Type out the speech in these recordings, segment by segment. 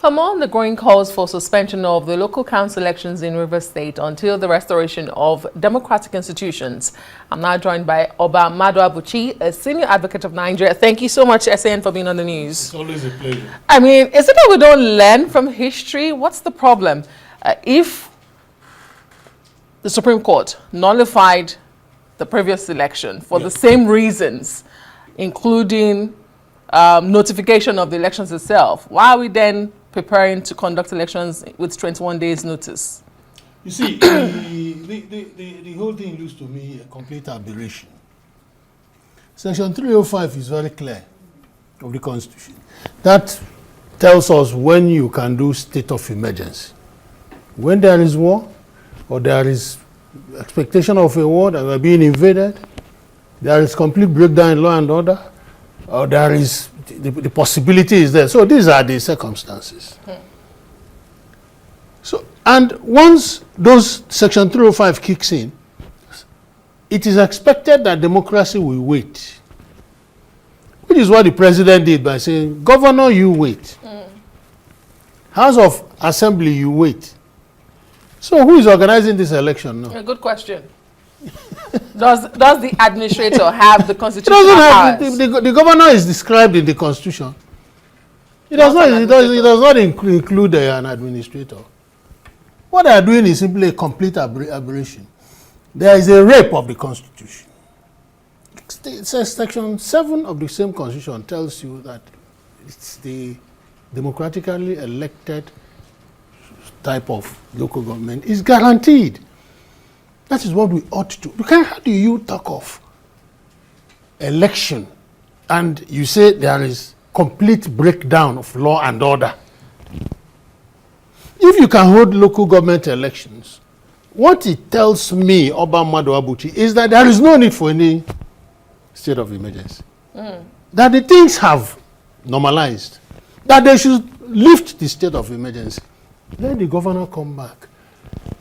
For more on the growing calls for suspension of the local council elections in Rivers State until the restoration of democratic institutions, I'm now joined by Oba Maduabuchi, a senior advocate of Nigeria. Thank you so much, SAN, for being on the news. It's always a pleasure. I mean, is it that we don't learn from history? What's the problem? If the Supreme Court nullified the previous election for the same reasons, including notification of the elections itself, why are we then preparing to conduct elections with 21 days notice? You see, the whole thing looks to me a complete aberration. Section 305 is very clear of the Constitution. That tells us when you can do state of emergency. When there is war, or there is expectation of a war that we are being invaded, there is complete breakdown in law and order, or there is the possibility is there. So these are the circumstances. So, and once those Section 305 kicks in, it is expected that democracy will wait. Which is what the president did by saying, Governor, you wait. House of Assembly, you wait. So who is organizing this election now? A good question. Does the administrator have the constitutional powers? The governor is described in the Constitution. It does not include an administrator. What they are doing is simply a complete aberration. There is a rape of the Constitution. It says Section 7 of the same Constitution tells you that it's the democratically elected type of local government is guaranteed. That is what we ought to do. How do you talk of election and you say there is complete breakdown of law and order? If you can hold local government elections, what it tells me, Oba Maduabuchi, is that there is no need for any state of emergency. That the things have normalized. That they should lift the state of emergency. Let the governor come back.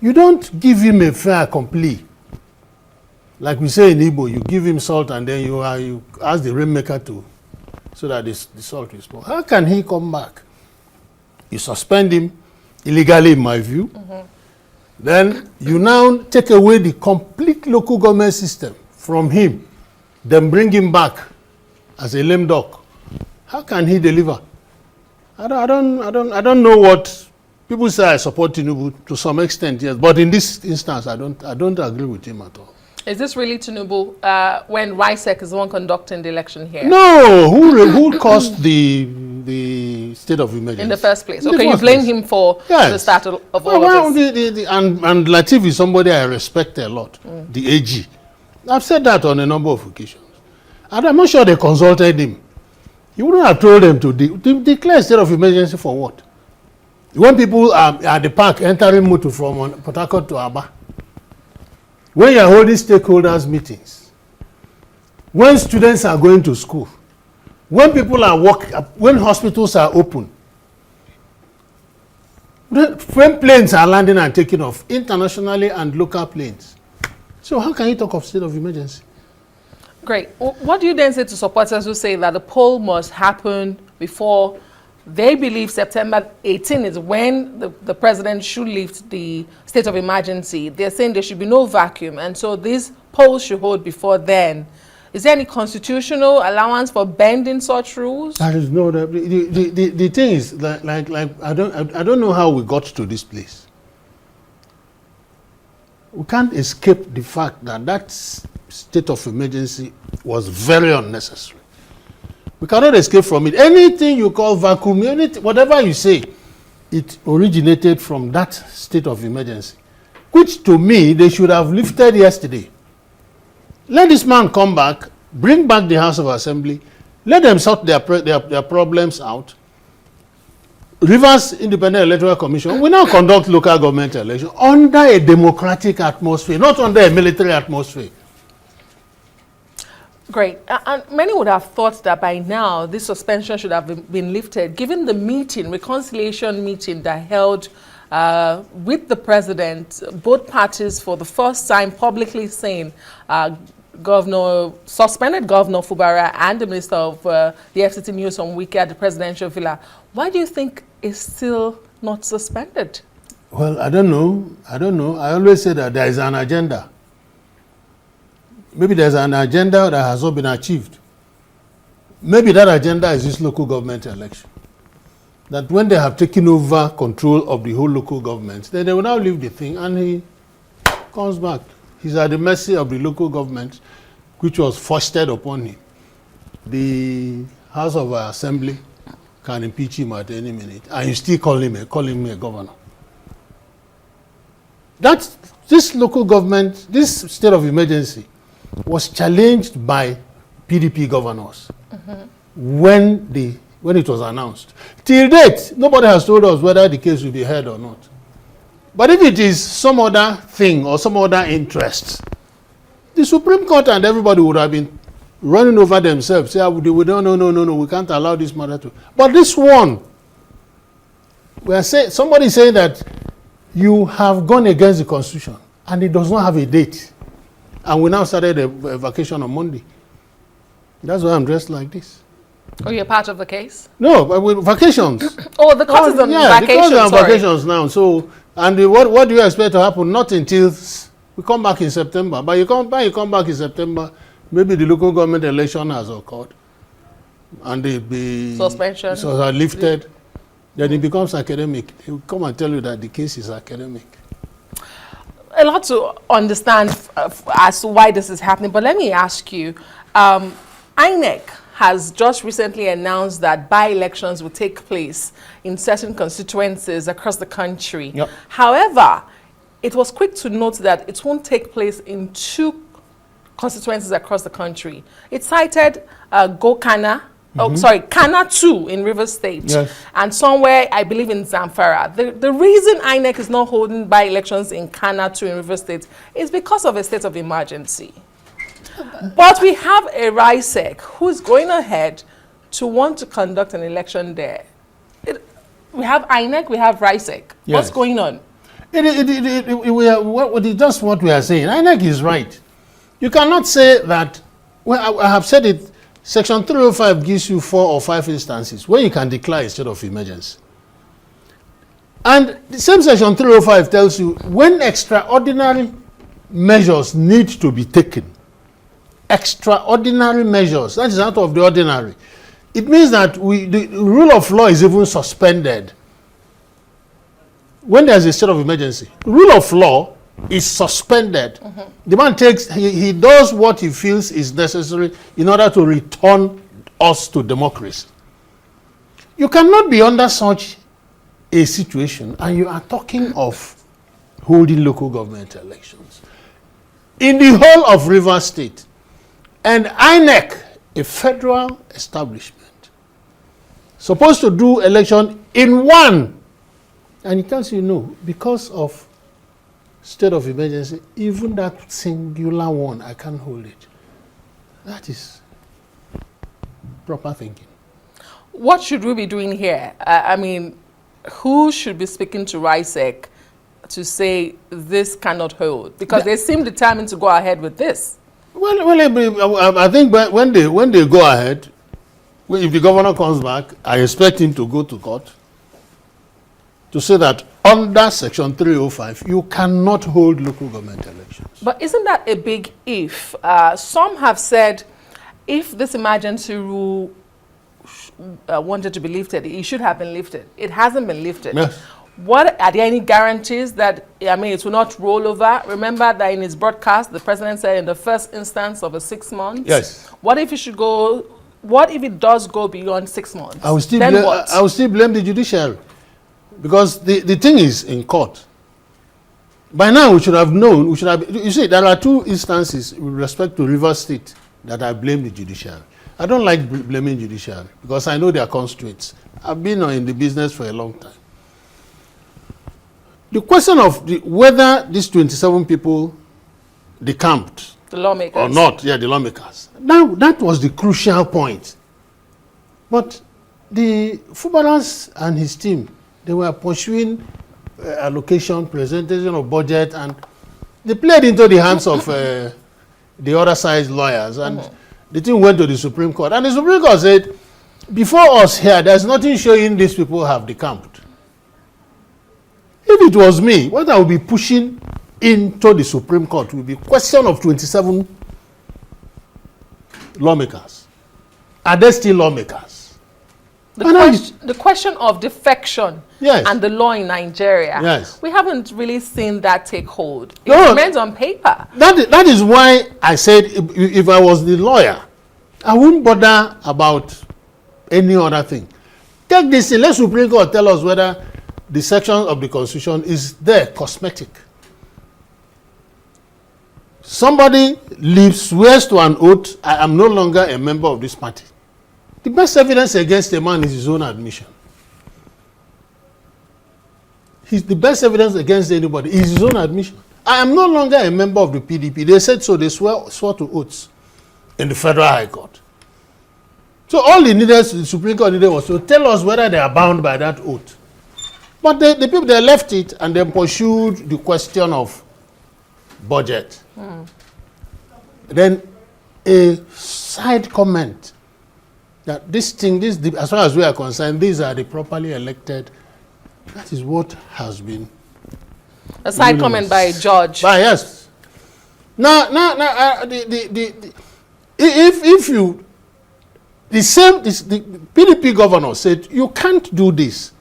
You don't give him a fair complete. Like we say in Igbo, you give him salt and then you ask the rainmaker to, so that the salt is poured. How can he come back? You suspend him illegally, in my view. Then you now take away the complete local government system from him, then bring him back as a lame duck. How can he deliver? I don't know what. People say I support Tinubu to some extent, yes, but in this instance, I don't agree with him at all. Is this really Tinubu when YSEC is the one conducting the election here? No, who caused the state of emergency? In the first place. Okay, you blame him for the start of all of this. And Latif is somebody I respect a lot, the AG. I've said that on a number of occasions. And I'm not sure they consulted him. He wouldn't have told them to declare state of emergency for what? When people are at the park entering motor from Port Harcourt to Aba, when you are holding stakeholders meetings, when students are going to school, when people are when hospitals are open, when planes are landing and taking off, internationally and local planes. So how can you talk of state of emergency? Great. What do you then say to supporters who say that the poll must happen before they believe September 18 is when the president should lift the state of emergency? They're saying there should be no vacuum, and so these polls should hold before then. Is there any constitutional allowance for bending such rules? There is no. The thing is, like I don't know how we got to this place. We can't escape the fact that state of emergency was very unnecessary. We cannot escape from it. Anything you call vacuum, whatever you say, it originated from that state of emergency, which to me, they should have lifted yesterday. Let this man come back, bring back the House of Assembly, let them sort their problems out. Rivers Independent Electoral Commission will now conduct local government elections under a democratic atmosphere, not under a military atmosphere. Great. And many would have thought that by now this suspension should have been lifted, given the reconciliation meeting that held with the president, both parties for the first time publicly saying suspended Governor Fubara and the Minister of the FCT News on Wiki at the presidential villa. Why do you think it's still not suspended? Well, I don't know. I always say that there is an agenda. Maybe there's an agenda that has not been achieved. Maybe that agenda is this local government election. That when they have taken over control of the whole local government, then they will now leave the thing and he comes back. He's at the mercy of the local government, which was foisted upon him. The House of Assembly can impeach him at any minute, and you still call him a governor. This local government, this state of emergency, was challenged by PDP governors when it was announced. Till date, nobody has told us whether the case will be heard or not. But if it is some other thing or some other interest, the Supreme Court and everybody would have been running over themselves. Say, no, we can't allow this matter to. But this one, somebody saying that you have gone against the Constitution and it does not have a date. And we now started a vacation on Monday. That's why I'm dressed like this. Oh, you're part of the case? No, but with vacations. Oh, the court is on vacation. The court is on vacations now. So, and what do you expect to happen? Not until we come back in September. But you come back in September, maybe the local government election has occurred, and the suspensions are lifted. Then it becomes academic. They will come and tell you that the case is academic. A lot to understand as to why this is happening. But let me ask you, INEC has just recently announced that by-elections will take place in certain constituencies across the country. Yep. However, it was quick to note that it won't take place in 2 constituencies across the country. It cited Kana 2 in Rivers State, yes, and somewhere, I believe, in Zamfara. The reason INEC is not holding by-elections in Kana 2 in Rivers State is because of a state of emergency. But we have a RISEC who's going ahead to want to conduct an election there. We have INEC, we have RISEC. Yes. What's going on? Just what we are saying. INEC is right. You cannot say that, well, I have said it, Section 305 gives you 4 or 5 instances where you can declare a state of emergency. And the same Section 305 tells you when extraordinary measures need to be taken. Extraordinary measures, that is out of the ordinary. It means that the rule of law is even suspended. When there's a state of emergency, rule of law is suspended. The man he does what he feels is necessary in order to return us to democracy. You cannot be under such a situation and you are talking of holding local government elections in the whole of Rivers State. And INEC, a federal establishment, supposed to do election in 1. And it tells you no, because of state of emergency, even that singular one, I can't hold it. That is proper thinking. What should we be doing here? I mean, who should be speaking to RISEC to say this cannot hold? Because they seem determined to go ahead with this. Well, I think when they go ahead, if the governor comes back, I expect him to go to court to say that under Section 305, you cannot hold local government elections. But isn't that a big if? Some have said if this emergency rule wanted to be lifted, it should have been lifted. It hasn't been lifted. Yes. What are there any guarantees that, it will not roll over? Remember that in his broadcast, the president said in the first instance of a 6 months. Yes. What if it does go beyond 6 months? I will still blame the judiciary. Because the thing is in court. By now we should have known, you see, there are 2 instances with respect to Rivers State that I blame the judiciary. I don't like blaming judiciary because I know their constraints. I've been in the business for a long time. The question of whether these 27 people decamped the lawmakers or not, the lawmakers. Now, that was the crucial point. But the Fubaras and his team, they were pursuing allocation, presentation of budget, and they played into the hands of the other side's lawyers, and the thing went to the Supreme Court. And the Supreme Court said, before us here, there's nothing showing these people have decamped. If it was me, what I would be pushing into the Supreme Court would be question of 27 lawmakers. Are they still lawmakers? The question of defection and the law in Nigeria, we haven't really seen that take hold. It remains on paper. That is why I said if I was the lawyer, I wouldn't bother about any other thing. Take this in, let Supreme Court tell us whether the section of the Constitution is there, cosmetic. Somebody swears to an oath, I am no longer a member of this party. The best evidence against a man is his own admission. The best evidence against anybody is his own admission. I am no longer a member of the PDP. They said so, they swore to oaths in the Federal High Court. So all the Supreme Court needed was to tell us whether they are bound by that oath. But the people, they left it and then pursued the question of budget. Then a side comment that this thing, as far as we are concerned, these are the properly elected. That is what has been. A side comment by a judge. Yes. Now, if you, the PDP governor said you can't do this.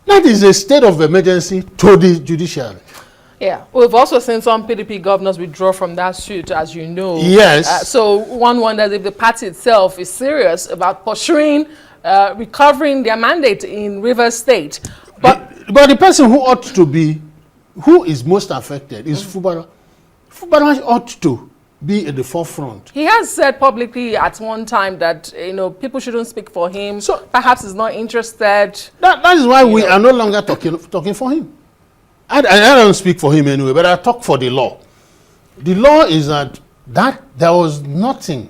That is a state of emergency to the judiciary. Yeah, we've also seen some PDP governors withdraw from that suit, as you know. Yes. So one wonders if the party itself is serious about pursuing, recovering their mandate in Rivers State. But the person who ought to be, who is most affected is Fubara. Fubara ought to be at the forefront. He has said publicly at one time that people shouldn't speak for him. So perhaps he's not interested. That is why we are no longer talking for him. I don't speak for him anyway, but I talk for the law. The law is that there was nothing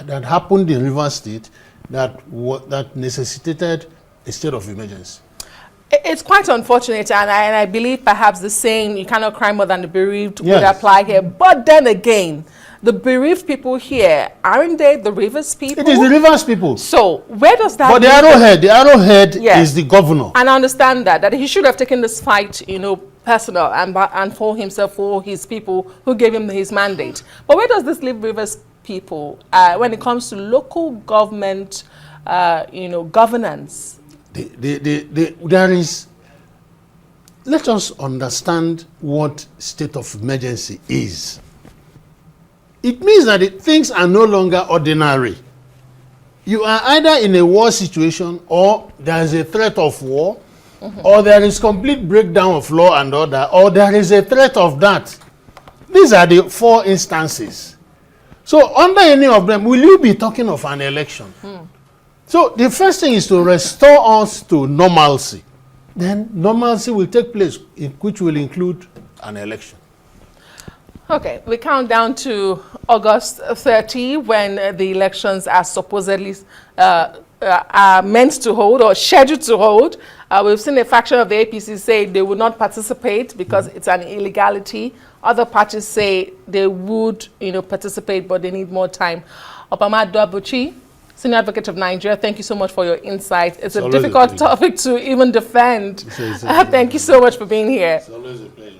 that happened in Rivers State that necessitated a state of emergency. It's quite unfortunate, and I believe perhaps the saying, you cannot cry more than the bereaved, would apply here. But then again, the bereaved people here, aren't they the Rivers people? It is the Rivers people. So where does that... But the arrowhead is the governor. And I understand that he should have taken this fight, personal and for himself, for his people who gave him his mandate. But where does this leave Rivers people when it comes to local government, governance? There is, let us understand what state of emergency is. It means that things are no longer ordinary. You are either in a war situation, or there is a threat of war, or there is complete breakdown of law and order, or there is a threat of that. These are the four instances. So under any of them, will you be talking of an election? So the first thing is to restore us to normalcy. Then normalcy will take place, which will include an election. Okay, we count down to August 30 when the elections are supposedly are meant to hold or scheduled to hold. We've seen a faction of the APC say they would not participate because it's an illegality. Other parties say they would, participate, but they need more time. Maduabuchi, Senior Advocate of Nigeria, thank you so much for your insight. It's a difficult topic to even defend. Thank you so much for being here. It's always a pleasure.